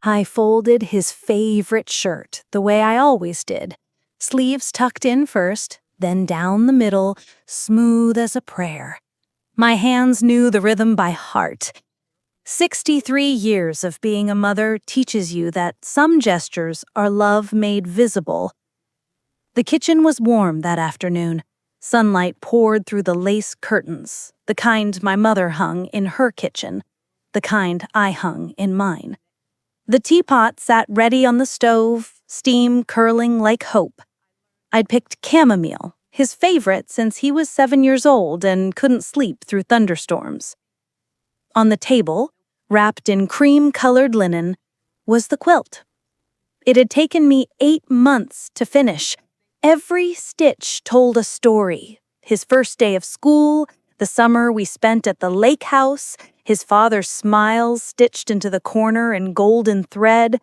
I folded his favorite shirt the way I always did. Sleeves tucked in first, then down the middle, smooth as a prayer. My hands knew the rhythm by heart. 63 years of being a mother teaches you that some gestures are love made visible. The kitchen was warm that afternoon. Sunlight poured through the lace curtains, the kind my mother hung in her kitchen, the kind I hung in mine. The teapot sat ready on the stove, steam curling like hope. I'd picked chamomile, his favorite since he was 7 years old and couldn't sleep through thunderstorms. On the table, wrapped in cream-colored linen, was the quilt. It had taken me 8 months to finish. Every stitch told a story. His first day of school, the summer we spent at the lake house, his father's smiles stitched into the corner in golden thread.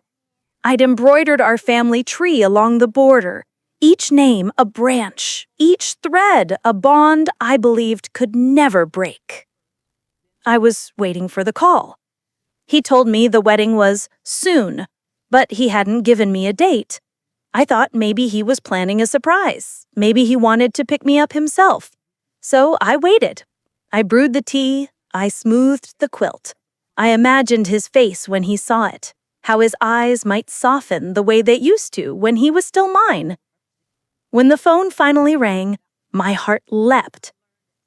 I'd embroidered our family tree along the border, each name a branch, each thread a bond I believed could never break. I was waiting for the call. He told me the wedding was soon, but he hadn't given me a date. I thought maybe he was planning a surprise. Maybe he wanted to pick me up himself. So I waited. I brewed the tea. I smoothed the quilt. I imagined his face when he saw it, how his eyes might soften the way they used to when he was still mine. When the phone finally rang, my heart leapt.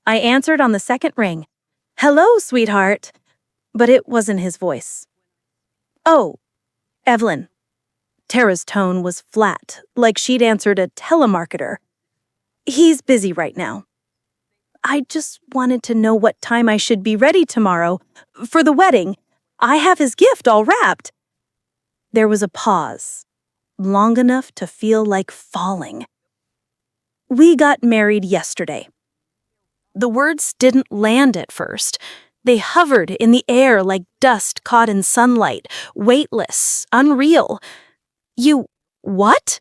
I answered on the second ring. "Hello, sweetheart." But it wasn't his voice. "Oh, Evelyn." Tara's tone was flat, like she'd answered a telemarketer. "He's busy right now. I just wanted to know what time I should be ready tomorrow. For the wedding, I have his gift all wrapped." There was a pause, long enough to feel like falling. "We got married yesterday." The words didn't land at first. They hovered in the air like dust caught in sunlight, weightless, unreal. "You, what?"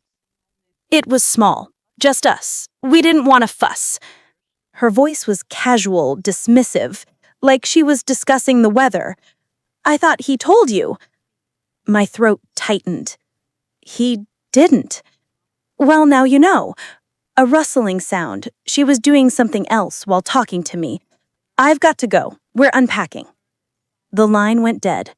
It was small, just us. We didn't want to fuss. Her voice was casual, dismissive, like she was discussing the weather. "I thought he told you." My throat tightened. "He didn't." "Well, now you know." A rustling sound. She was doing something else while talking to me. "I've got to go. We're unpacking." The line went dead.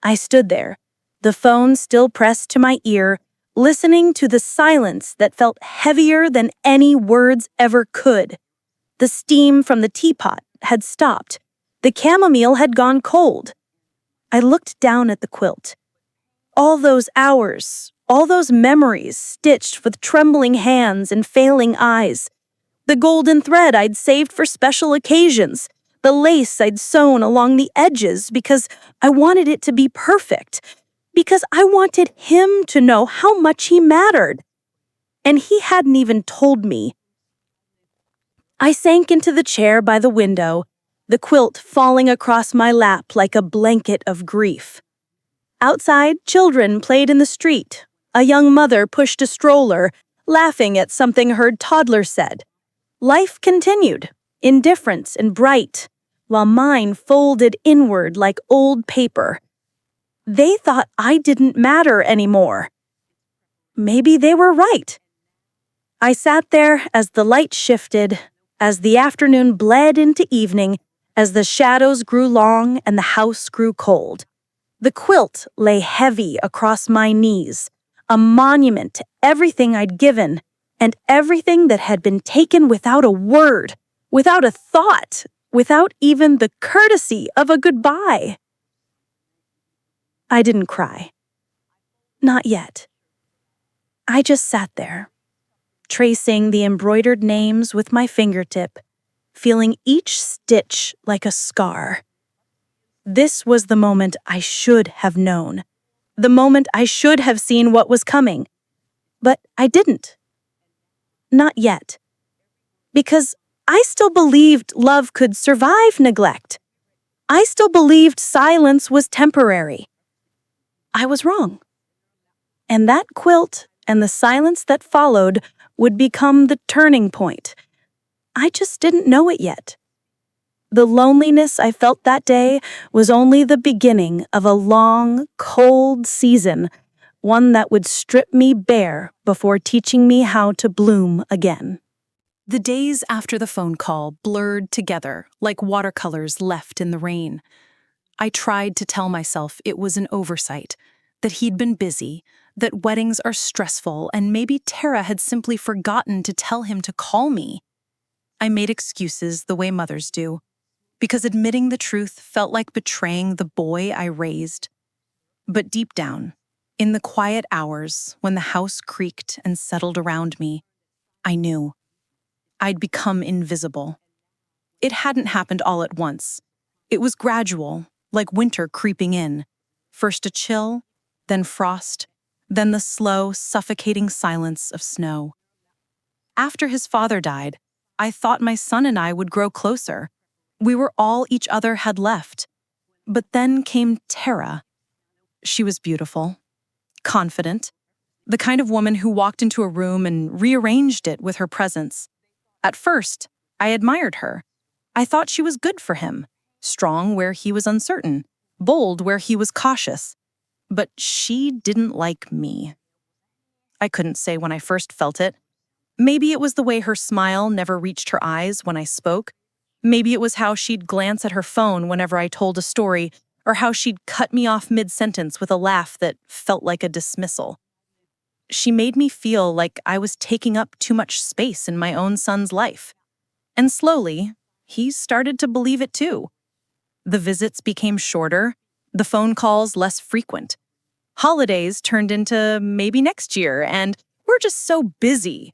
I stood there, the phone still pressed to my ear, listening to the silence that felt heavier than any words ever could. The steam from the teapot had stopped. The chamomile had gone cold. I looked down at the quilt. All those hours, all those memories stitched with trembling hands and failing eyes. The golden thread I'd saved for special occasions. The lace I'd sewn along the edges because I wanted it to be perfect. Because I wanted him to know how much he mattered. And he hadn't even told me. I sank into the chair by the window, the quilt falling across my lap like a blanket of grief. Outside, children played in the street. A young mother pushed a stroller, laughing at something her toddler said. Life continued, indifferent and bright, while mine folded inward like old paper. They thought I didn't matter anymore. Maybe they were right. I sat there as the light shifted, as the afternoon bled into evening, as the shadows grew long and the house grew cold. The quilt lay heavy across my knees, a monument to everything I'd given and everything that had been taken without a word, without a thought, without even the courtesy of a goodbye. I didn't cry. Not yet. I just sat there, tracing the embroidered names with my fingertip, feeling each stitch like a scar. This was the moment I should have known, the moment I should have seen what was coming. But I didn't. Not yet. Because I still believed love could survive neglect. I still believed silence was temporary. I was wrong. And that quilt and the silence that followed would become the turning point. I just didn't know it yet. The loneliness I felt that day was only the beginning of a long, cold season, one that would strip me bare before teaching me how to bloom again. The days after the phone call blurred together like watercolors left in the rain. I tried to tell myself it was an oversight, that he'd been busy, that weddings are stressful, and maybe Tara had simply forgotten to tell him to call me. I made excuses the way mothers do, because admitting the truth felt like betraying the boy I raised. But deep down, in the quiet hours when the house creaked and settled around me, I knew I'd become invisible. It hadn't happened all at once. It was gradual, like winter creeping in. First a chill, then frost, then the slow, suffocating silence of snow. After his father died, I thought my son and I would grow closer. We were all each other had left. But then came Tara. She was beautiful, confident, the kind of woman who walked into a room and rearranged it with her presence. At first, I admired her. I thought she was good for him, strong where he was uncertain, bold where he was cautious. But she didn't like me. I couldn't say when I first felt it. Maybe it was the way her smile never reached her eyes when I spoke. Maybe it was how she'd glance at her phone whenever I told a story, or how she'd cut me off mid-sentence with a laugh that felt like a dismissal. She made me feel like I was taking up too much space in my own son's life. And slowly, he started to believe it too. The visits became shorter, the phone calls less frequent. Holidays turned into maybe next year, and we're just so busy.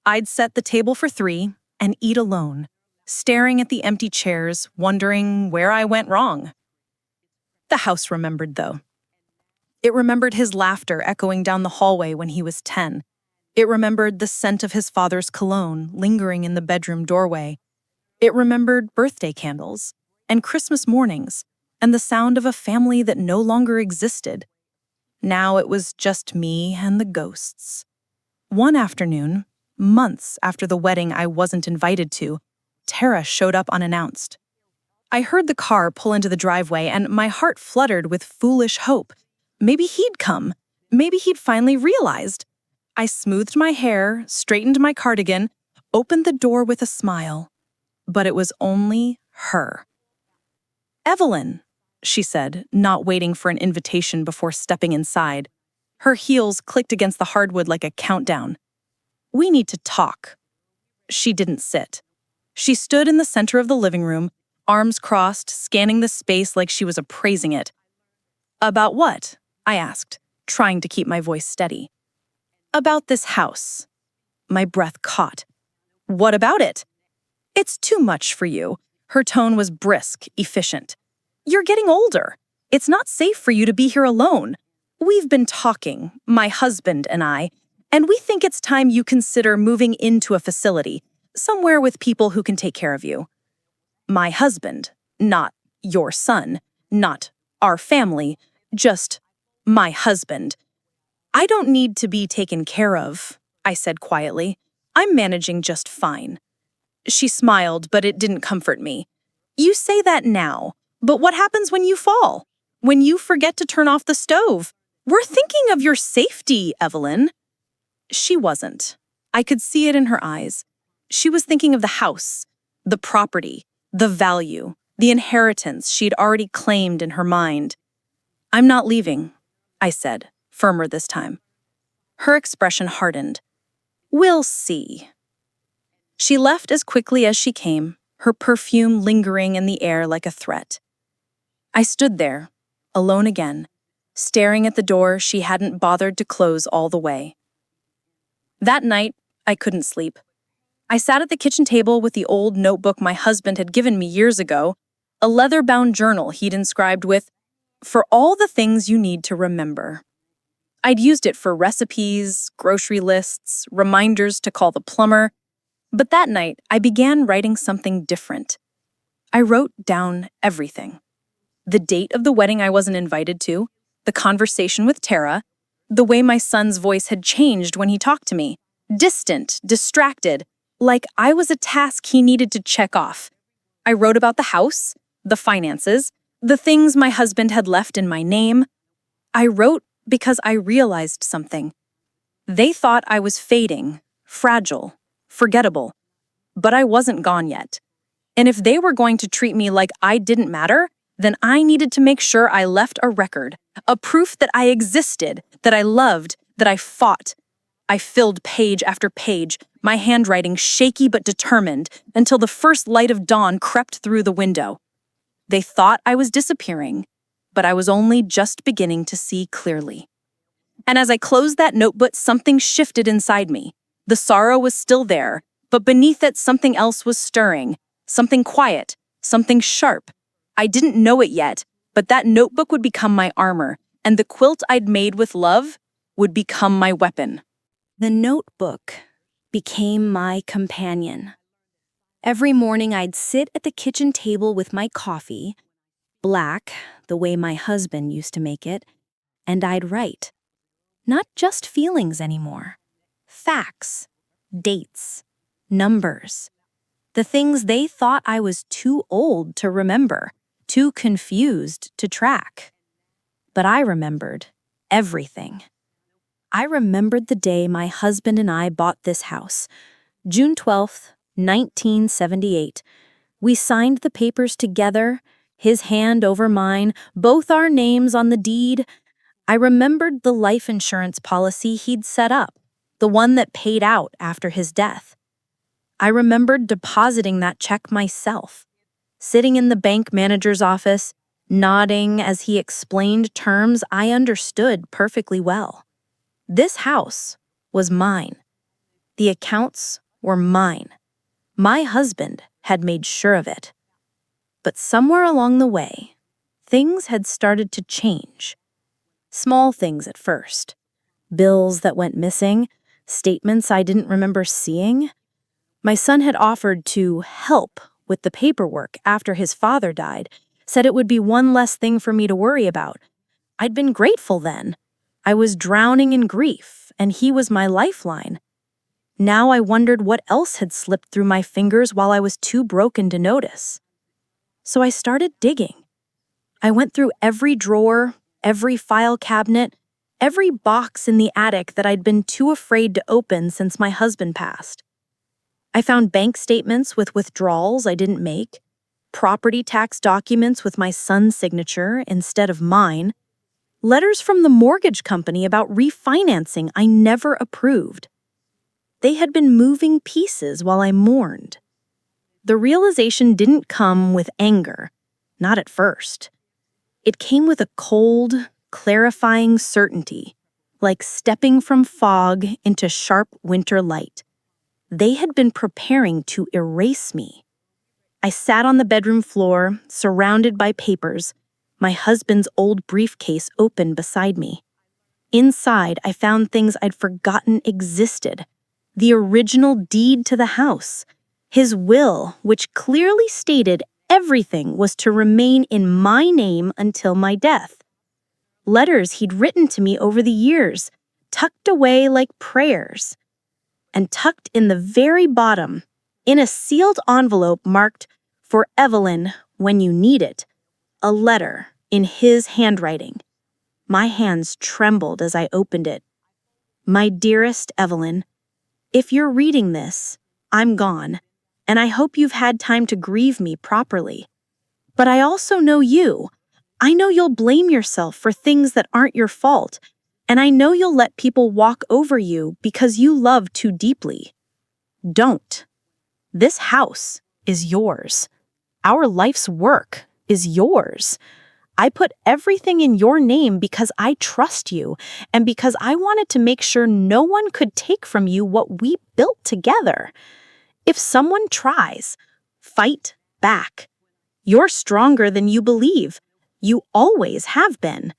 I'd set the table for 3 and eat alone, staring at the empty chairs, wondering where I went wrong. The house remembered, though. It remembered his laughter echoing down the hallway when he was 10. It remembered the scent of his father's cologne lingering in the bedroom doorway. It remembered birthday candles and Christmas mornings and the sound of a family that no longer existed. Now it was just me and the ghosts. One afternoon, months after the wedding I wasn't invited to, Tara showed up unannounced. I heard the car pull into the driveway and my heart fluttered with foolish hope. Maybe he'd come. Maybe he'd finally realized. I smoothed my hair, straightened my cardigan, opened the door with a smile. But it was only her. "Evelyn," she said, not waiting for an invitation before stepping inside. Her heels clicked against the hardwood like a countdown. "We need to talk." She didn't sit. She stood in the center of the living room, arms crossed, scanning the space like she was appraising it. "About what?" I asked, trying to keep my voice steady. "About this house." My breath caught. "What about it?" "It's too much for you." Her tone was brisk, efficient. "You're getting older. It's not safe for you to be here alone. We've been talking, my husband and I, and we think it's time you consider moving into a facility, somewhere with people who can take care of you." My husband, not your son, not our family, just my husband. "I don't need to be taken care of," I said quietly. "I'm managing just fine." She smiled, but it didn't comfort me. "You say that now, but what happens when you fall? When you forget to turn off the stove? We're thinking of your safety, Evelyn." She wasn't. I could see it in her eyes. She was thinking of the house, the property, the value, the inheritance she'd already claimed in her mind. "I'm not leaving," I said, firmer this time. Her expression hardened. "We'll see." She left as quickly as she came, her perfume lingering in the air like a threat. I stood there, alone again, staring at the door she hadn't bothered to close all the way. That night, I couldn't sleep. I sat at the kitchen table with the old notebook my husband had given me years ago, a leather-bound journal he'd inscribed with, "For all the things you need to remember." I'd used it for recipes, grocery lists, reminders to call the plumber. But that night, I began writing something different. I wrote down everything. The date of the wedding I wasn't invited to, the conversation with Tara, the way my son's voice had changed when he talked to me, distant, distracted, like I was a task he needed to check off. I wrote about the house, the finances, the things my husband had left in my name. I wrote because I realized something. They thought I was fading, fragile, forgettable, but I wasn't gone yet. And if they were going to treat me like I didn't matter, then I needed to make sure I left a record, a proof that I existed, that I loved, that I fought. I filled page after page, my handwriting shaky but determined, until the first light of dawn crept through the window. They thought I was disappearing, but I was only just beginning to see clearly. And as I closed that notebook, something shifted inside me. The sorrow was still there, but beneath it something else was stirring, something quiet, something sharp. I didn't know it yet, but that notebook would become my armor, and the quilt I'd made with love would become my weapon. The notebook became my companion. Every morning I'd sit at the kitchen table with my coffee, black, the way my husband used to make it, and I'd write. Not just feelings anymore. Facts, dates, numbers. The things they thought I was too old to remember, too confused to track. But I remembered everything. I remembered the day my husband and I bought this house, June 12th, 1978. We signed the papers together, his hand over mine, both our names on the deed. I remembered the life insurance policy he'd set up, the one that paid out after his death. I remembered depositing that check myself, sitting in the bank manager's office, nodding as he explained terms I understood perfectly well. This house was mine. The accounts were mine. My husband had made sure of it. But somewhere along the way, things had started to change. Small things at first. Bills that went missing, statements I didn't remember seeing. My son had offered to help with the paperwork after his father died, said it would be one less thing for me to worry about. I'd been grateful then. I was drowning in grief, and he was my lifeline. Now I wondered what else had slipped through my fingers while I was too broken to notice. So I started digging. I went through every drawer, every file cabinet, every box in the attic that I'd been too afraid to open since my husband passed. I found bank statements with withdrawals I didn't make, property tax documents with my son's signature instead of mine, letters from the mortgage company about refinancing I never approved. They had been moving pieces while I mourned. The realization didn't come with anger, not at first. It came with a cold, clarifying certainty, like stepping from fog into sharp winter light. They had been preparing to erase me. I sat on the bedroom floor, surrounded by papers, my husband's old briefcase open beside me. Inside, I found things I'd forgotten existed. The original deed to the house, his will, which clearly stated everything was to remain in my name until my death. Letters he'd written to me over the years, tucked away like prayers. And tucked in the very bottom, in a sealed envelope marked, "For Evelyn, when you need it," a letter in his handwriting. My hands trembled as I opened it. "My dearest Evelyn, if you're reading this, I'm gone, and I hope you've had time to grieve me properly. But I also know you. I know you'll blame yourself for things that aren't your fault, and I know you'll let people walk over you because you love too deeply. Don't. This house is yours. Our life's work is yours. I put everything in your name because I trust you and because I wanted to make sure no one could take from you what we built together. If someone tries, fight back. You're stronger than you believe. You always have been.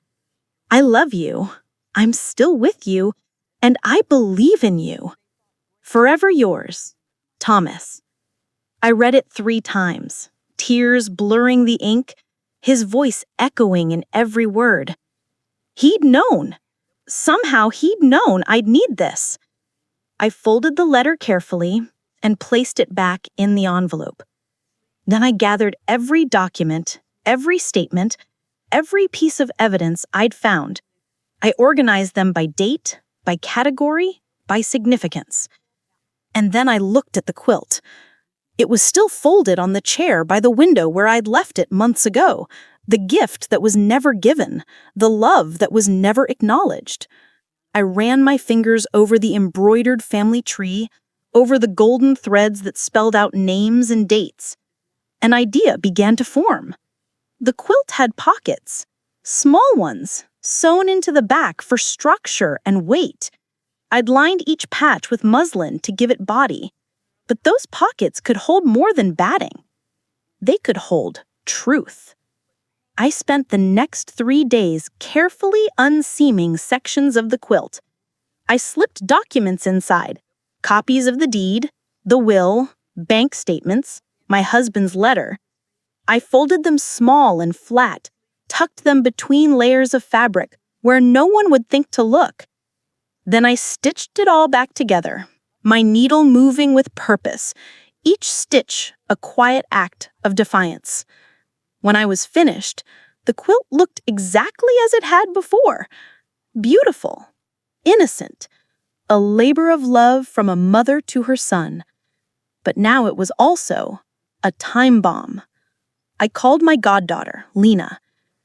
I love you. I'm still with you, and I believe in you. Forever yours, Thomas." I read it 3 times, tears blurring the ink, his voice echoing in every word. He'd known. Somehow he'd known I'd need this. I folded the letter carefully and placed it back in the envelope. Then I gathered every document, every statement, every piece of evidence I'd found. I organized them by date, by category, by significance. And then I looked at the quilt. It was still folded on the chair by the window where I'd left it months ago, the gift that was never given, the love that was never acknowledged. I ran my fingers over the embroidered family tree, over the golden threads that spelled out names and dates. An idea began to form. The quilt had pockets, small ones, sewn into the back for structure and weight. I'd lined each patch with muslin to give it body, but those pockets could hold more than batting. They could hold truth. I spent the next 3 days carefully unseaming sections of the quilt. I slipped documents inside, copies of the deed, the will, bank statements, my husband's letter. I folded them small and flat, tucked them between layers of fabric where no one would think to look. Then I stitched it all back together, my needle moving with purpose, each stitch a quiet act of defiance. When I was finished, the quilt looked exactly as it had before. Beautiful, innocent, a labor of love from a mother to her son. But now it was also a time bomb. I called my goddaughter, Lena.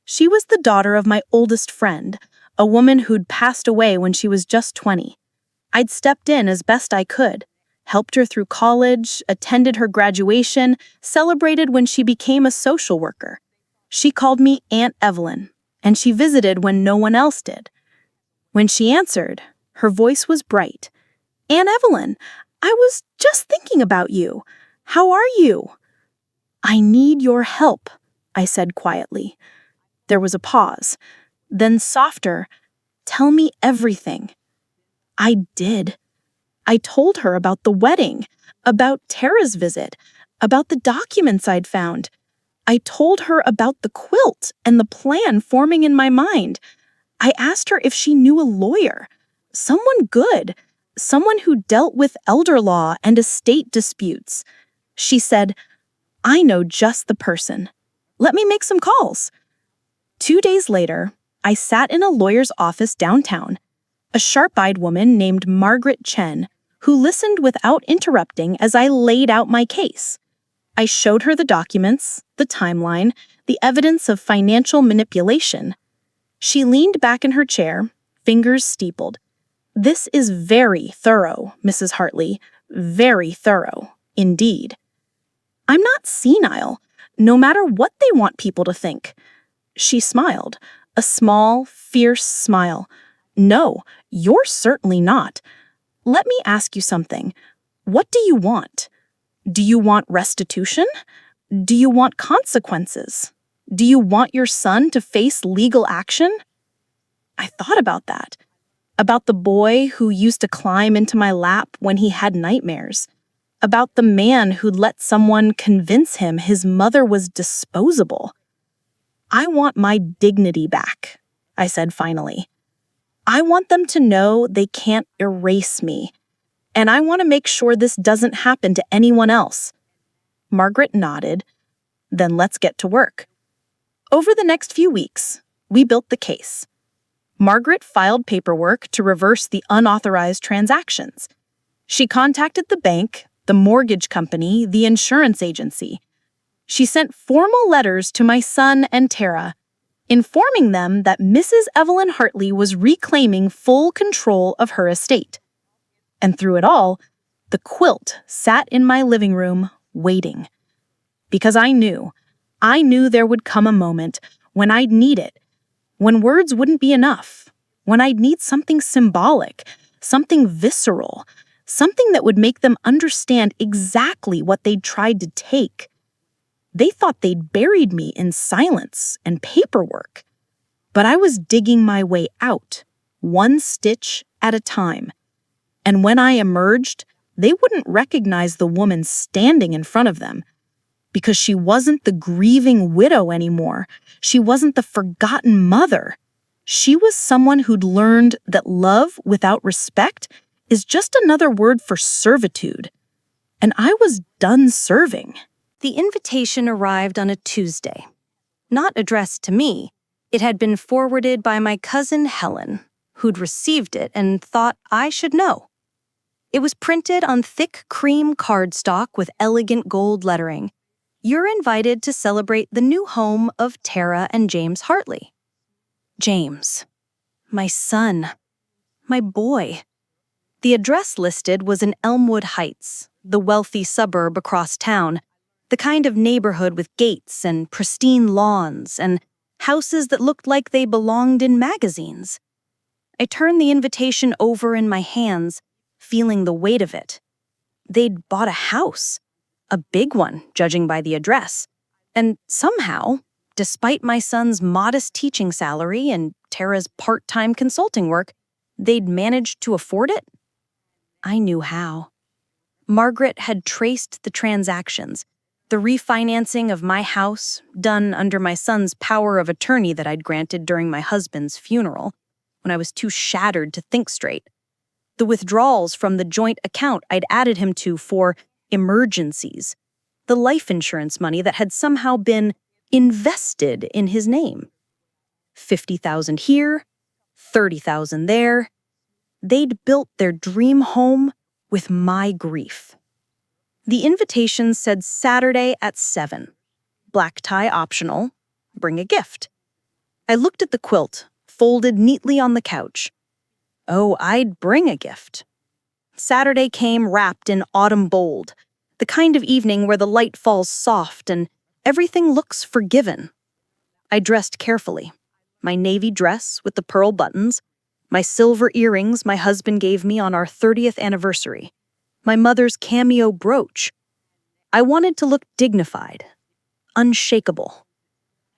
She was the daughter of my oldest friend, a woman who'd passed away when she was just 20. I'd stepped in as best I could, helped her through college, attended her graduation, celebrated when she became a social worker. She called me Aunt Evelyn, and she visited when no one else did. When she answered, her voice was bright. "Aunt Evelyn, I was just thinking about you. How are you?" "I need your help," I said quietly. There was a pause. Then softer, "Tell me everything." I did. I told her about the wedding, about Tara's visit, about the documents I'd found. I told her about the quilt and the plan forming in my mind. I asked her if she knew a lawyer, someone good, someone who dealt with elder law and estate disputes. She said, "I know just the person. Let me make some calls." 2 days later, I sat in a lawyer's office downtown, a sharp-eyed woman named Margaret Chen, who listened without interrupting as I laid out my case. I showed her the documents, the timeline, the evidence of financial manipulation. She leaned back in her chair, fingers steepled. "This is very thorough, Mrs. Hartley, very thorough, indeed." "I'm not senile, no matter what they want people to think." She smiled, a small, fierce smile. "No, you're certainly not. Let me ask you something. What do you want? Do you want restitution? Do you want consequences? Do you want your son to face legal action?" I thought about that. About the boy who used to climb into my lap when he had nightmares. About the man who'd let someone convince him his mother was disposable. "I want my dignity back," I said finally. "I want them to know they can't erase me. And I want to make sure this doesn't happen to anyone else." Margaret nodded. "Then let's get to work." Over the next few weeks, we built the case. Margaret filed paperwork to reverse the unauthorized transactions. She contacted the bank, the mortgage company, the insurance agency. She sent formal letters to my son and Tara, informing them that Mrs. Evelyn Hartley was reclaiming full control of her estate. And through it all, the quilt sat in my living room, waiting. Because I knew there would come a moment when I'd need it, when words wouldn't be enough, when I'd need something symbolic, something visceral, something that would make them understand exactly what they'd tried to take. They thought they'd buried me in silence and paperwork. But I was digging my way out, one stitch at a time. And when I emerged, they wouldn't recognize the woman standing in front of them. Because she wasn't the grieving widow anymore. She wasn't the forgotten mother. She was someone who'd learned that love without respect is just another word for servitude. And I was done serving. The invitation arrived on a Tuesday. Not addressed to me, it had been forwarded by my cousin Helen, who'd received it and thought I should know. It was printed on thick cream cardstock with elegant gold lettering. You're invited to celebrate the new home of Tara and James Hartley. James. My son. My boy. The address listed was in Elmwood Heights, the wealthy suburb across town, the kind of neighborhood with gates and pristine lawns and houses that looked like they belonged in magazines. I turned the invitation over in my hands, feeling the weight of it. They'd bought a house, a big one, judging by the address, and somehow, despite my son's modest teaching salary and Tara's part-time consulting work, they'd managed to afford it. I knew how. Margaret had traced the transactions, the refinancing of my house, done under my son's power of attorney that I'd granted during my husband's funeral, when I was too shattered to think straight. The withdrawals from the joint account I'd added him to for emergencies, the life insurance money that had somehow been invested in his name. 50,000 here, 30,000 there. They'd built their dream home with my grief. The invitation said Saturday at 7. Black tie optional. Bring a gift. I looked at the quilt, folded neatly on the couch. Oh, I'd bring a gift. Saturday came wrapped in autumn bold, the kind of evening where the light falls soft and everything looks forgiven. I dressed carefully. My navy dress with the pearl buttons, my silver earrings my husband gave me on our 30th anniversary, my mother's cameo brooch. I wanted to look dignified, unshakable.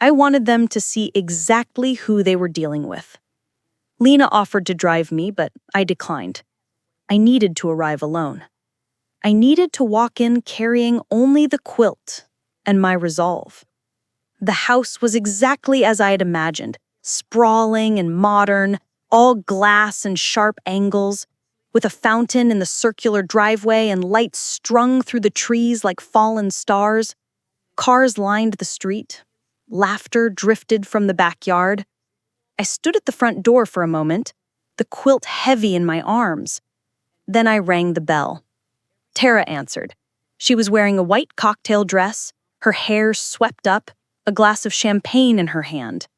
I wanted them to see exactly who they were dealing with. Lena offered to drive me, but I declined. I needed to arrive alone. I needed to walk in carrying only the quilt and my resolve. The house was exactly as I had imagined, sprawling and modern, all glass and sharp angles, with a fountain in the circular driveway and lights strung through the trees like fallen stars. Cars lined the street. Laughter drifted from the backyard. I stood at the front door for a moment, the quilt heavy in my arms. Then I rang the bell. Tara answered. She was wearing a white cocktail dress, her hair swept up, a glass of champagne in her hand.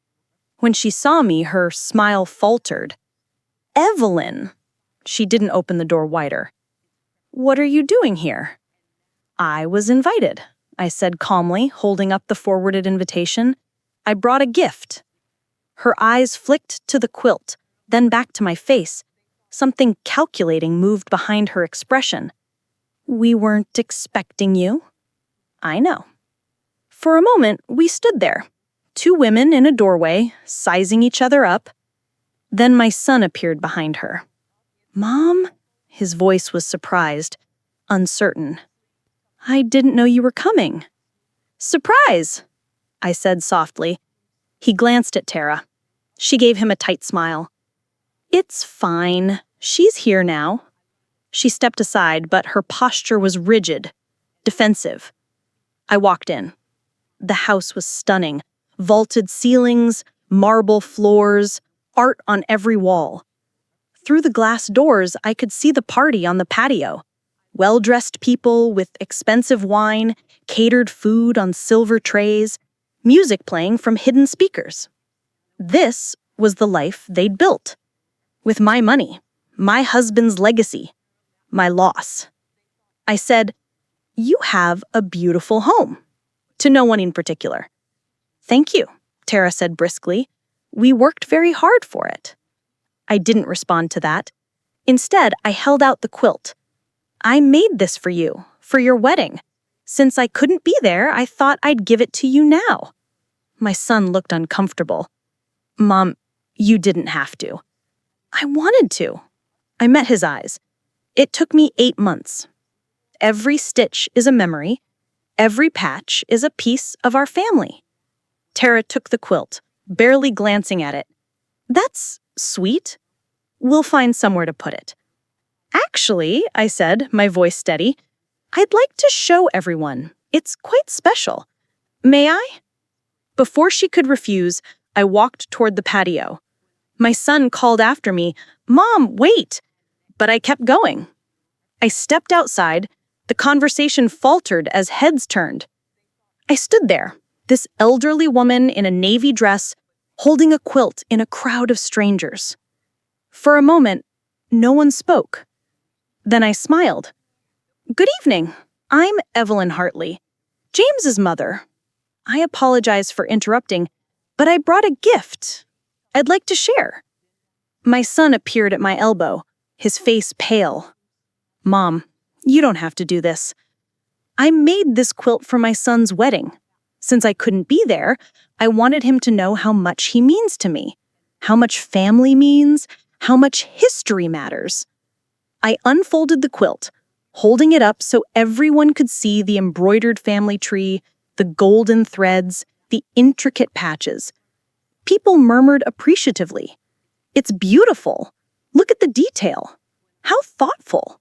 When she saw me, her smile faltered. Evelyn! She didn't open the door wider. What are you doing here? I was invited, I said calmly, holding up the forwarded invitation. I brought a gift. Her eyes flicked to the quilt, then back to my face. Something calculating moved behind her expression. We weren't expecting you. I know. For a moment, we stood there, two women in a doorway, sizing each other up. Then my son appeared behind her. Mom? His voice was surprised, uncertain. I didn't know you were coming. Surprise, I said softly. He glanced at Tara. She gave him a tight smile. It's fine. She's here now. She stepped aside, but her posture was rigid, defensive. I walked in. The house was stunning. Vaulted ceilings, marble floors, art on every wall. Through the glass doors, I could see the party on the patio. Well-dressed people with expensive wine, catered food on silver trays, music playing from hidden speakers. This was the life they'd built. With my money, my husband's legacy, my loss. I said, "You have a beautiful home," to no one in particular. "Thank you," Tara said briskly. "We worked very hard for it." I didn't respond to that. Instead, I held out the quilt. "I made this for you, for your wedding. Since I couldn't be there, I thought I'd give it to you now." My son looked uncomfortable. "Mom, you didn't have to." "I wanted to." I met his eyes. "It took me 8 months. Every stitch is a memory. Every patch is a piece of our family." Tara took the quilt, barely glancing at it. "That's sweet. We'll find somewhere to put it." "Actually," I said, my voice steady, "I'd like to show everyone, It's quite special. May I? Before she could refuse, I walked toward the patio. My son called after me, "Mom, wait!" But I kept going. I stepped outside. The conversation faltered as heads turned. I stood there, this elderly woman in a navy dress, holding a quilt in a crowd of strangers. For a moment, no one spoke. Then I smiled. "Good evening. I'm Evelyn Hartley, James's mother. I apologize for interrupting, but I brought a gift I'd like to share." My son appeared at my elbow, his face pale. "Mom, you don't have to do this. I made this quilt for my son's wedding. Since I couldn't be there, I wanted him to know how much he means to me, how much family means, how much history matters." I unfolded the quilt, holding it up so everyone could see the embroidered family tree, the golden threads, the intricate patches. People murmured appreciatively. "It's beautiful. Look at the detail. How thoughtful."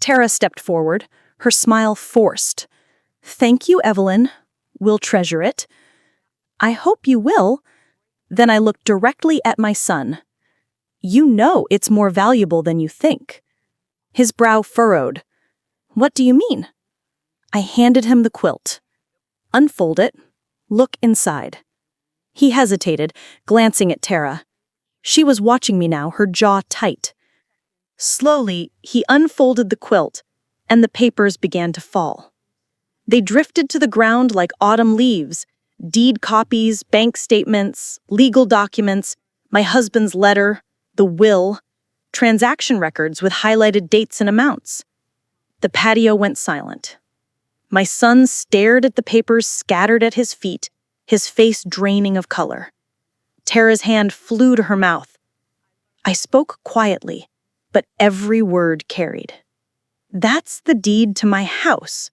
Tara stepped forward, her smile forced. "Thank you, Evelyn. We'll treasure it." "I hope you will." Then I looked directly at my son. "You know it's more valuable than you think." His brow furrowed. "What do you mean?" I handed him the quilt. "Unfold it. Look inside." He hesitated, glancing at Tara. She was watching me now, her jaw tight. Slowly, he unfolded the quilt, and the papers began to fall. They drifted to the ground like autumn leaves, deed copies, bank statements, legal documents, my husband's letter, the will, transaction records with highlighted dates and amounts. The patio went silent. My son stared at the papers scattered at his feet, his face draining of color. Tara's hand flew to her mouth. I spoke quietly, but every word carried. "That's the deed to my house,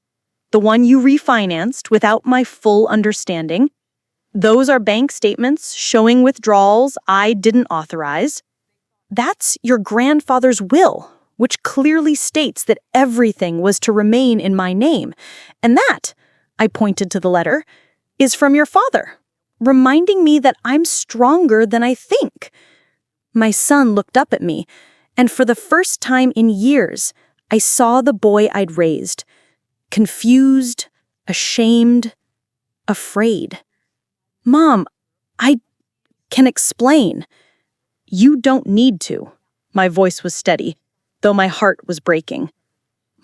the one you refinanced without my full understanding. Those are bank statements showing withdrawals I didn't authorize. That's your grandfather's will, which clearly states that everything was to remain in my name. And that," I pointed to the letter, "is from your father, reminding me that I'm stronger than I think." My son looked up at me, and for the first time in years, I saw the boy I'd raised. Confused, ashamed, afraid. "Mom, I can explain." "You don't need to." My voice was steady, though my heart was breaking.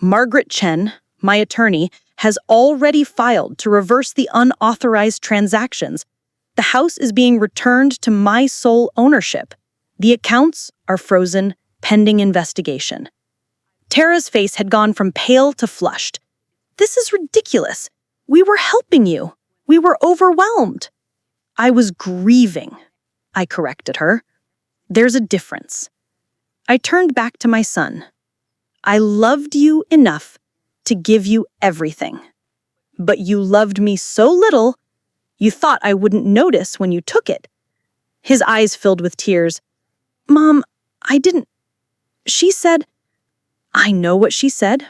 "Margaret Chen, my attorney, has already filed to reverse the unauthorized transactions. The house is being returned to my sole ownership. The accounts are frozen, pending investigation." Tara's face had gone from pale to flushed. "This is ridiculous. We were helping you. We were overwhelmed." "I was grieving," I corrected her. "There's a difference." I turned back to my son. "I loved you enough to give you everything. But you loved me so little, you thought I wouldn't notice when you took it." His eyes filled with tears. "Mom, I didn't..." She said, "I know what she said."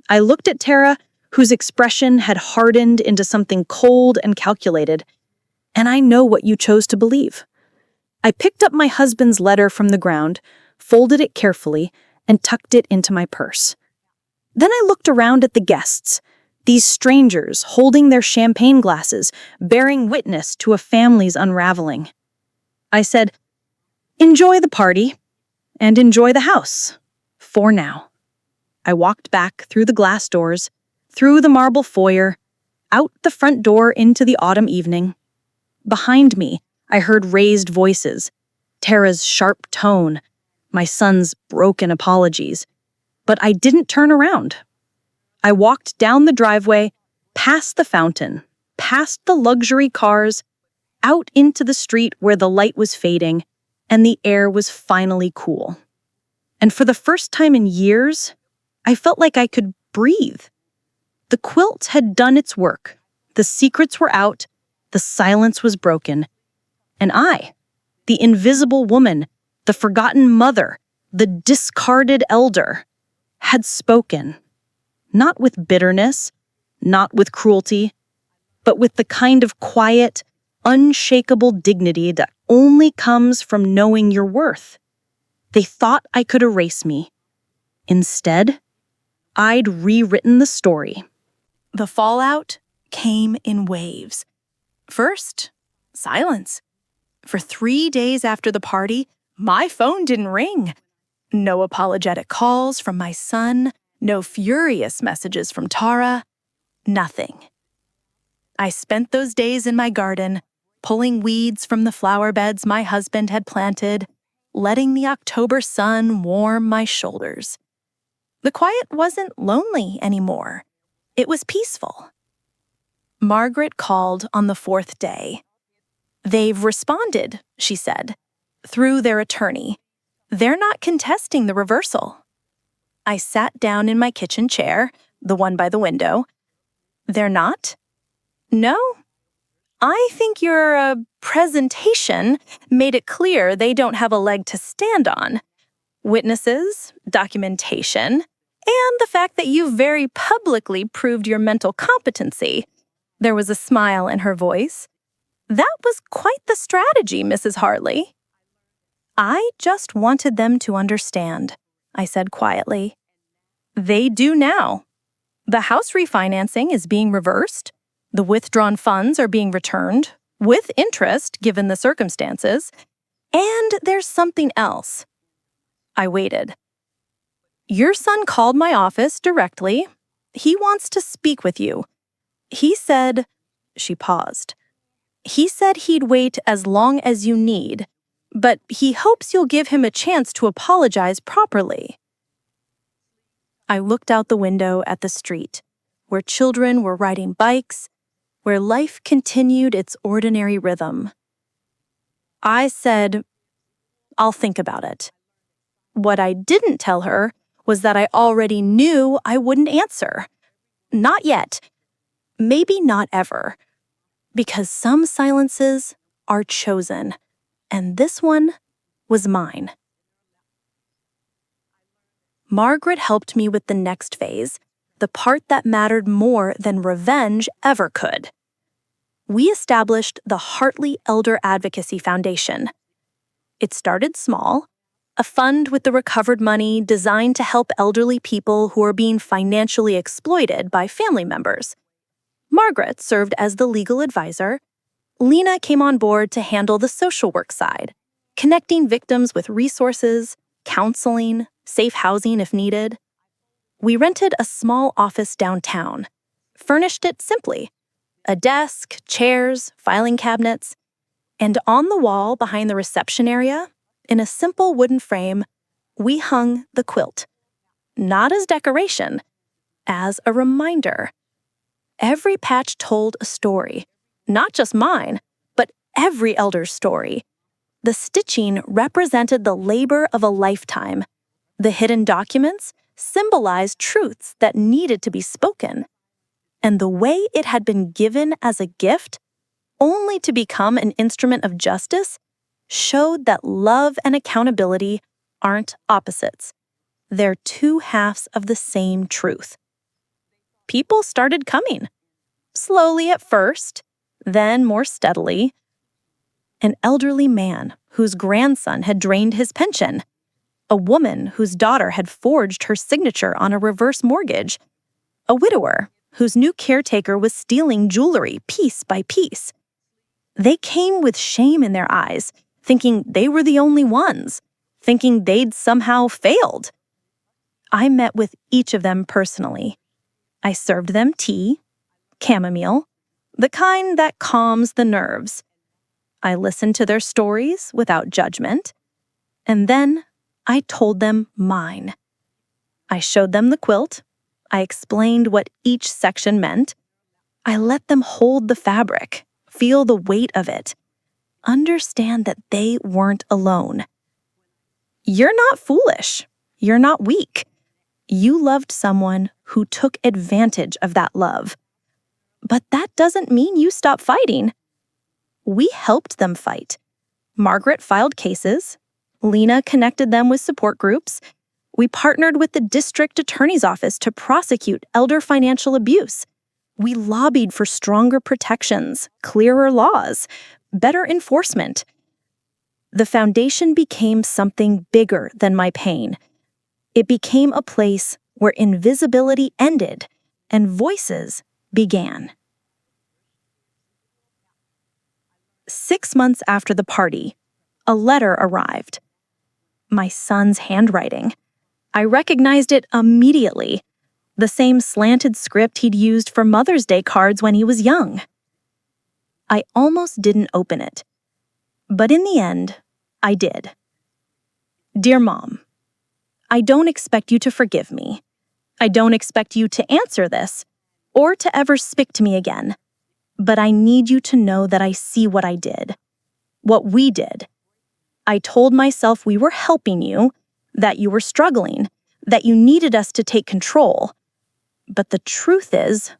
I looked at Tara, whose expression had hardened into something cold and calculated. "And I know what you chose to believe." I picked up my husband's letter from the ground, folded it carefully, and tucked it into my purse. Then I looked around at the guests, these strangers holding their champagne glasses, bearing witness to a family's unraveling. I said, "Enjoy the party, and enjoy the house, for now." I walked back through the glass doors, through the marble foyer, out the front door into the autumn evening. Behind me, I heard raised voices, Tara's sharp tone, my son's broken apologies. But I didn't turn around. I walked down the driveway, past the fountain, past the luxury cars, out into the street where the light was fading and the air was finally cool. And for the first time in years, I felt like I could breathe. The quilt had done its work. The secrets were out. The silence was broken. And I, the invisible woman, the forgotten mother, the discarded elder, had spoken. Not with bitterness, not with cruelty, but with the kind of quiet, unshakable dignity that only comes from knowing your worth. They thought I could erase me. Instead, I'd rewritten the story. The fallout came in waves. First, silence. For 3 days after the party, my phone didn't ring. No apologetic calls from my son, no furious messages from Tara, nothing. I spent those days in my garden, pulling weeds from the flower beds my husband had planted, letting the October sun warm my shoulders. The quiet wasn't lonely anymore. It was peaceful. Margaret called on the 4th day. "They've responded," she said, "through their attorney. They're not contesting the reversal." I sat down in my kitchen chair, the one by the window. "They're not?" "No. I think your presentation made it clear they don't have a leg to stand on. Witnesses, documentation, and the fact that you very publicly proved your mental competency." There was a smile in her voice. "That was quite the strategy, Mrs. Hartley." "I just wanted them to understand," I said quietly. "They do now. The house refinancing is being reversed. The withdrawn funds are being returned, with interest given the circumstances. And there's something else." I waited. "Your son called my office directly. He wants to speak with you. He said," she paused, "he said he'd wait as long as you need, but he hopes you'll give him a chance to apologize properly." I looked out the window at the street, where children were riding bikes, where life continued its ordinary rhythm. I said, "I'll think about it." What I didn't tell her was that I already knew I wouldn't answer. Not yet. Maybe not ever. Because some silences are chosen, and this one was mine. Margaret helped me with the next phase, the part that mattered more than revenge ever could. We established the Hartley Elder Advocacy Foundation. It started small, a fund with the recovered money designed to help elderly people who are being financially exploited by family members. Margaret served as the legal advisor. Lena came on board to handle the social work side, connecting victims with resources, counseling, safe housing if needed. We rented a small office downtown, furnished it simply: a desk, chairs, filing cabinets, and on the wall behind the reception area, in a simple wooden frame, we hung the quilt. Not as decoration, as a reminder. Every patch told a story, not just mine, but every elder's story. The stitching represented the labor of a lifetime. The hidden documents symbolized truths that needed to be spoken. And the way it had been given as a gift, only to become an instrument of justice, showed that love and accountability aren't opposites. They're two halves of the same truth. People started coming. Slowly at first, then more steadily. An elderly man whose grandson had drained his pension. A woman whose daughter had forged her signature on a reverse mortgage. A widower whose new caretaker was stealing jewelry piece by piece. They came with shame in their eyes, thinking they were the only ones, thinking they'd somehow failed. I met with each of them personally. I served them tea, chamomile, the kind that calms the nerves. I listened to their stories without judgment, and then I told them mine. I showed them the quilt. I explained what each section meant. I let them hold the fabric, feel the weight of it, understand that they weren't alone. You're not foolish. You're not weak. You loved someone who took advantage of that love. But that doesn't mean you stop fighting. We helped them fight. Margaret filed cases. Lena connected them with support groups. We partnered with the district attorney's office to prosecute elder financial abuse. We lobbied for stronger protections, clearer laws, better enforcement. The foundation became something bigger than my pain. It became a place where invisibility ended and voices began. 6 months after the party, a letter arrived. My son's handwriting. I recognized it immediately. The same slanted script he'd used for Mother's Day cards when he was young. I almost didn't open it. But in the end, I did. Dear Mom, I don't expect you to forgive me. I don't expect you to answer this, or to ever speak to me again. But I need you to know that I see what I did. What we did. I told myself we were helping you, that you were struggling, that you needed us to take control. But the truth is,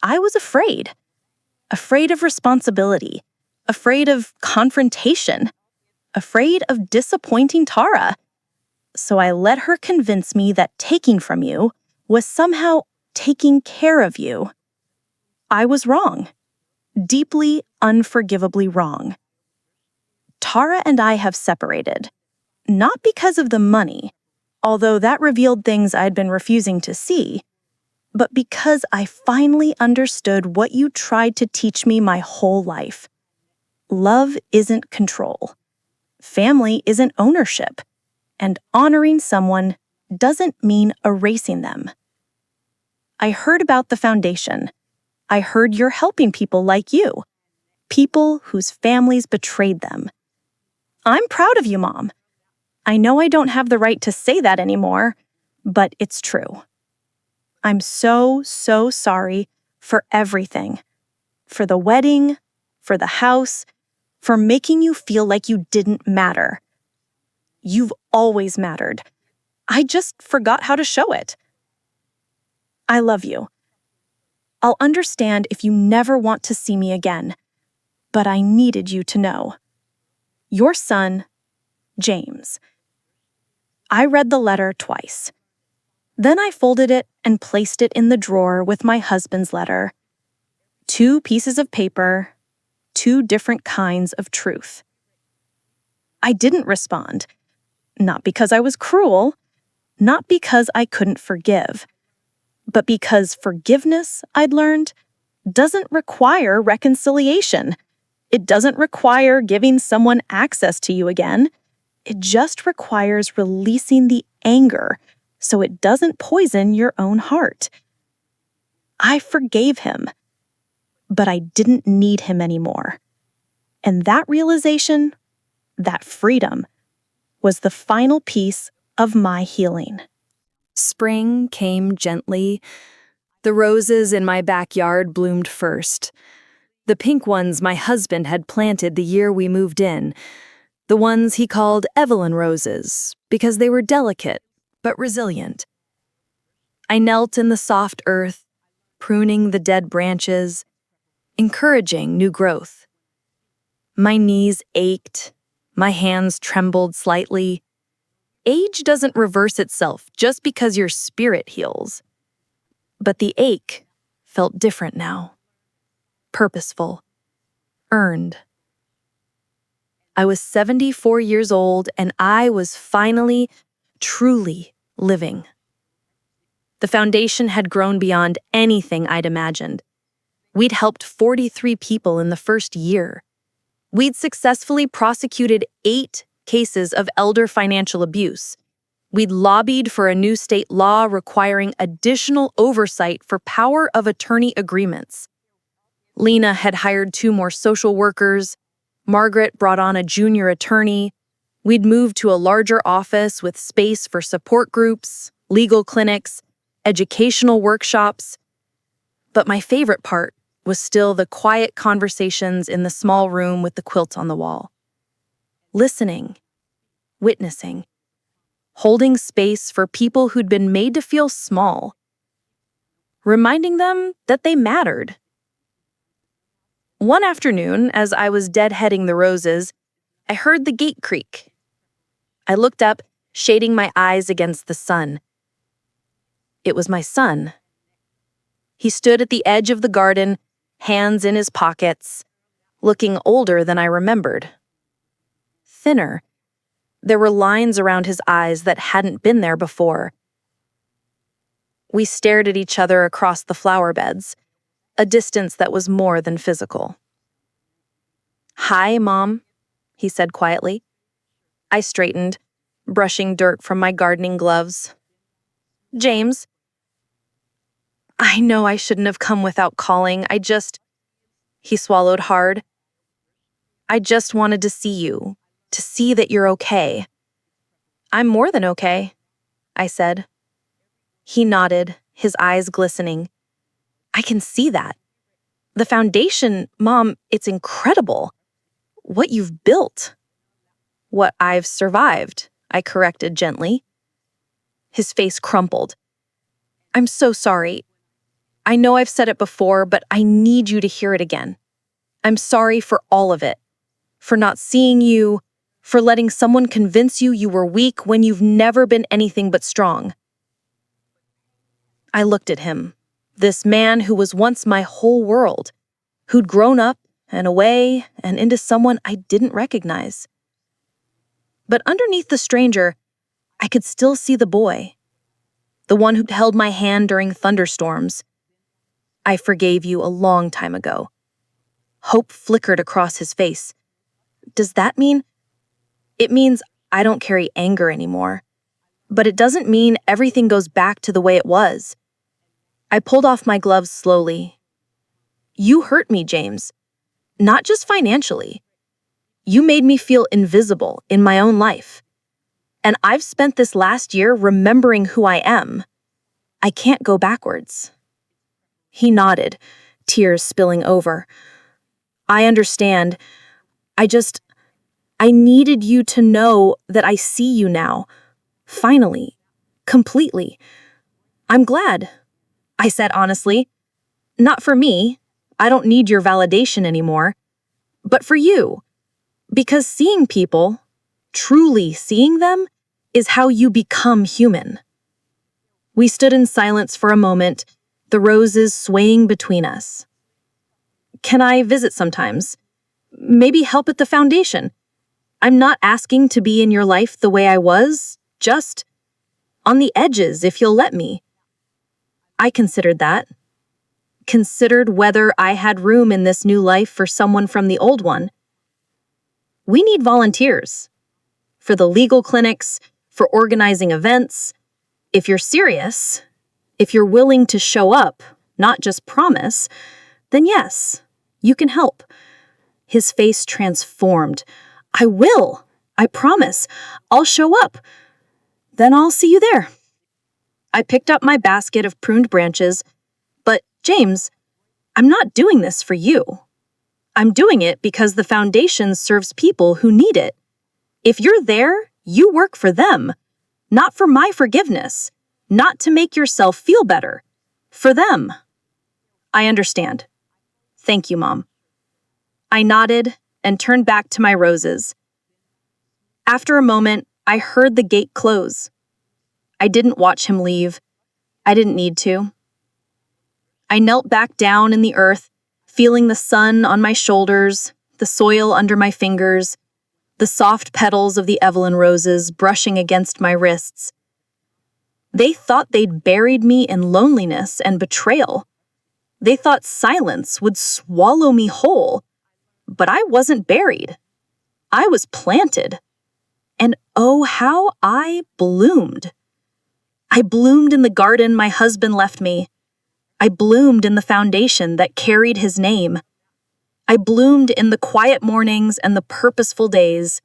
I was afraid. Afraid of responsibility. Afraid of confrontation. Afraid of disappointing Tara. So I let her convince me that taking from you was somehow taking care of you. I was wrong. Deeply, unforgivably wrong. Tara and I have separated. Not because of the money, although that revealed things I'd been refusing to see, but because I finally understood what you tried to teach me my whole life. Love isn't control. Family isn't ownership. And honoring someone doesn't mean erasing them. I heard about the foundation. I heard you're helping people like you. People whose families betrayed them. I'm proud of you, Mom. I know I don't have the right to say that anymore, but it's true. I'm so sorry for everything. For the wedding, for the house, for making you feel like you didn't matter. You've always mattered. I just forgot how to show it. I love you. I'll understand if you never want to see me again, but I needed you to know. Your son, James. I read the letter twice. Then I folded it and placed it in the drawer with my husband's letter. 2 pieces of paper, 2 different kinds of truth. I didn't respond. Not because I was cruel, not because I couldn't forgive, but because forgiveness, I'd learned, doesn't require reconciliation. It doesn't require giving someone access to you again. It just requires releasing the anger so it doesn't poison your own heart. I forgave him, but I didn't need him anymore. And that realization, that freedom, was the final piece of my healing. Spring came gently. The roses in my backyard bloomed first. The pink ones my husband had planted the year we moved in. The ones he called Evelyn roses, because they were delicate but resilient. I knelt in the soft earth, pruning the dead branches, encouraging new growth. My knees ached, my hands trembled slightly. Age doesn't reverse itself just because your spirit heals. But the ache felt different now. Purposeful. Earned. I was 74 years old and I was finally, truly living. The foundation had grown beyond anything I'd imagined. We'd helped 43 people in the first year. We'd successfully prosecuted 8 cases of elder financial abuse. We'd lobbied for a new state law requiring additional oversight for power of attorney agreements. Lena had hired 2 more social workers. Margaret brought on a junior attorney. We'd moved to a larger office with space for support groups, legal clinics, educational workshops. But my favorite part was still the quiet conversations in the small room with the quilt on the wall. Listening, witnessing, holding space for people who'd been made to feel small, reminding them that they mattered. One afternoon, as I was deadheading the roses, I heard the gate creak. I looked up, shading my eyes against the sun. It was my son. He stood at the edge of the garden, hands in his pockets, looking older than I remembered. Thinner. There were lines around his eyes that hadn't been there before. We stared at each other across the flower beds, a distance that was more than physical. "Hi, Mom," he said quietly. I straightened, brushing dirt from my gardening gloves. "James." "I know I shouldn't have come without calling. He swallowed hard. "I just wanted to see you, to see that you're okay." "I'm more than okay," I said. He nodded, his eyes glistening. "I can see that. The foundation, Mom, it's incredible. What you've built." "What I've survived," I corrected gently. His face crumpled. "I'm so sorry. I know I've said it before, but I need you to hear it again. I'm sorry for all of it. For not seeing you, for letting someone convince you you were weak when you've never been anything but strong." I looked at him, this man who was once my whole world, who'd grown up and away and into someone I didn't recognize. But underneath the stranger, I could still see the boy, the one who'd held my hand during thunderstorms. "I forgave you a long time ago." Hope flickered across his face. "Does that mean—" "It means I don't carry anger anymore. But it doesn't mean everything goes back to the way it was." I pulled off my gloves slowly. "You hurt me, James. Not just financially. You made me feel invisible in my own life. And I've spent this last year remembering who I am. I can't go backwards." He nodded, tears spilling over. "I understand. I needed you to know that I see you now. Finally. Completely. I'm glad," I said honestly. "Not for me. I don't need your validation anymore. But for you. Because seeing people, truly seeing them, is how you become human." We stood in silence for a moment, the roses swaying between us. "Can I visit sometimes? Maybe help at the foundation? I'm not asking to be in your life the way I was, just on the edges if you'll let me." I considered that. Considered whether I had room in this new life for someone from the old one. "We need volunteers. For the legal clinics, for organizing events. If you're serious, if you're willing to show up, not just promise, then yes, you can help." His face transformed. "I will. I promise. I'll show up. Then I'll see you there." I picked up my basket of pruned branches. "But, James, I'm not doing this for you. I'm doing it because the foundation serves people who need it. If you're there, you work for them, not for my forgiveness, not to make yourself feel better. For them." "I understand. Thank you, Mom." I nodded and turned back to my roses. After a moment, I heard the gate close. I didn't watch him leave. I didn't need to. I knelt back down in the earth, feeling the sun on my shoulders, the soil under my fingers, the soft petals of the Evelyn roses brushing against my wrists. They thought they'd buried me in loneliness and betrayal. They thought silence would swallow me whole. But I wasn't buried. I was planted. And oh, how I bloomed. I bloomed in the garden my husband left me. I bloomed in the foundation that carried his name. I bloomed in the quiet mornings and the purposeful days,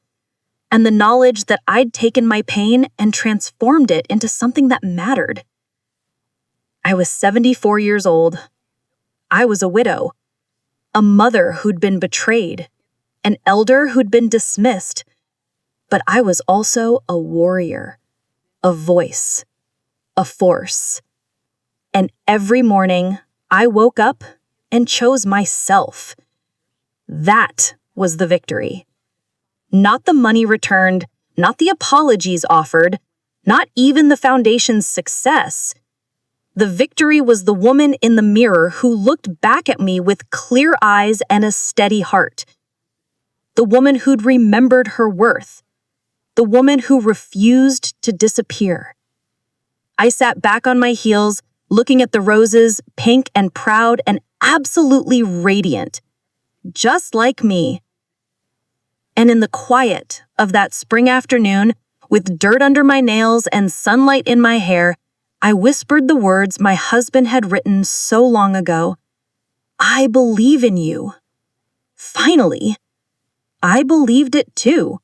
and the knowledge that I'd taken my pain and transformed it into something that mattered. I was 74 years old. I was a widow, a mother who'd been betrayed, an elder who'd been dismissed, but I was also a warrior, a voice, a force. And every morning, I woke up and chose myself. That was the victory. Not the money returned, not the apologies offered, not even the foundation's success. The victory was the woman in the mirror who looked back at me with clear eyes and a steady heart. The woman who'd remembered her worth. The woman who refused to disappear. I sat back on my heels, looking at the roses, pink and proud and absolutely radiant. Just like me. And in the quiet of that spring afternoon, with dirt under my nails and sunlight in my hair, I whispered the words my husband had written so long ago. I believe in you. Finally, I believed it too.